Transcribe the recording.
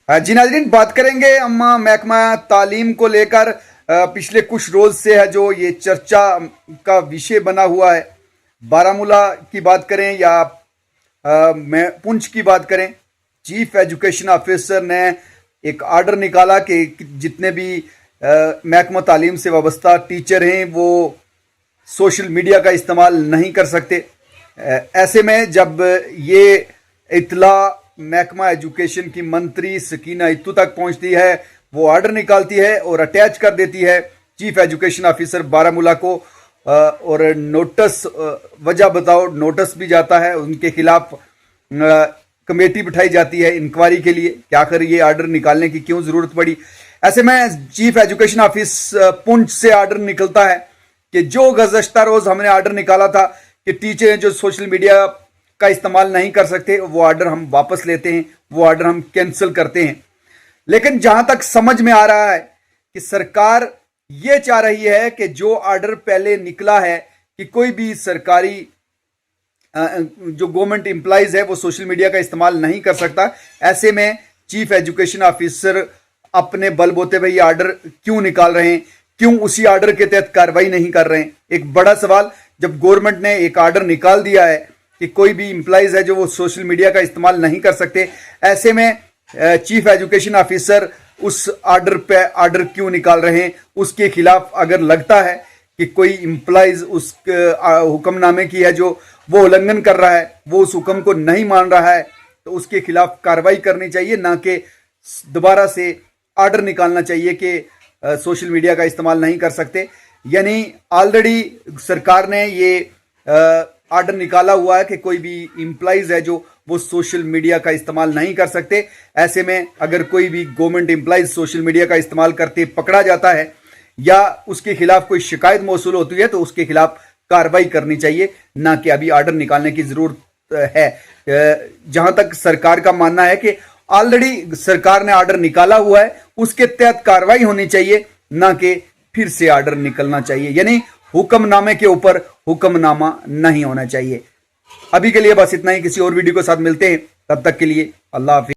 जी नाजरीन, बात करेंगे हम महकमा तालीम को लेकर। पिछले कुछ रोज से है जो ये चर्चा का विषय बना हुआ है। बारामूला की बात करें या पुंछ की बात करें, चीफ एजुकेशन ऑफिसर ने एक आर्डर निकाला कि जितने भी महकमा तालीम से वाबस्ता टीचर हैं वो सोशल मीडिया का इस्तेमाल नहीं कर सकते। ऐसे में जब ये इत्तला महकमा एजुकेशन की मंत्री सकीना इत्तू तक पहुंचती है, वो आर्डर निकालती है और अटैच कर देती है चीफ एजुकेशन ऑफिसर बारामूला को, और नोटिस वजह बताओ नोटिस भी जाता है, उनके खिलाफ कमेटी बिठाई जाती है इंक्वायरी के लिए कि आखिर ये आर्डर निकालने की क्यों जरूरत पड़ी। ऐसे में चीफ एजुकेशन ऑफिस पुंछ से आर्डर निकलता है कि जो गुज़श्ता रोज हमने आर्डर निकाला था कि टीचर जो सोशल मीडिया का इस्तेमाल नहीं कर सकते, वो आर्डर हम वापस लेते हैं, वो आर्डर हम कैंसिल करते हैं। लेकिन जहां तक समझ में आ रहा है कि सरकार ये चाह रही है कि जो आर्डर पहले निकला है कि कोई भी सरकारी जो गवर्नमेंट एम्प्लॉइज है वो सोशल मीडिया का इस्तेमाल नहीं कर सकता। ऐसे में चीफ एजुकेशन ऑफिसर अपने बलबूते पे ये आर्डर क्यों निकाल रहे हैं, क्यों उसी आर्डर के तहत कार्रवाई नहीं कर रहे हैं। एक बड़ा सवाल, जब गवर्नमेंट ने एक आर्डर निकाल दिया है कि कोई भी एम्प्लॉइज है जो वो सोशल मीडिया का इस्तेमाल नहीं कर सकते, ऐसे में चीफ एजुकेशन ऑफिसर उस आर्डर पे आर्डर क्यों निकाल रहे हैं। उसके खिलाफ अगर लगता है कि कोई एम्प्लॉइज उस हुक्मनामे की है जो वो उल्लंघन कर रहा है, वो उस हुक्म को नहीं मान रहा है, तो उसके खिलाफ कार्रवाई करनी चाहिए, ना कि दोबारा से आर्डर निकालना चाहिए कि सोशल मीडिया का इस्तेमाल नहीं कर सकते। यानी ऑलरेडी सरकार ने ये आर्डर निकाला हुआ है कि कोई भी एम्प्लॉइज है जो वो सोशल मीडिया का इस्तेमाल नहीं कर सकते। ऐसे में अगर कोई भी गवर्नमेंट एम्प्लॉइज सोशल मीडिया का इस्तेमाल करते पकड़ा जाता है या उसके खिलाफ कोई शिकायत मौसूल होती है तो उसके खिलाफ कार्रवाई करनी चाहिए, ना कि अभी आर्डर निकालने की जरूरत है। जहां तक सरकार का मानना है कि ऑलरेडी सरकार ने आर्डर निकाला हुआ है, उसके तहत कार्रवाई होनी चाहिए, ना कि फिर से आर्डर निकलना चाहिए। यानी हुक्मनामे के ऊपर हुक्मनामा नहीं होना चाहिए। अभी के लिए बस इतना ही, किसी और वीडियो के साथ मिलते हैं, तब तक के लिए अल्लाह हाफिज।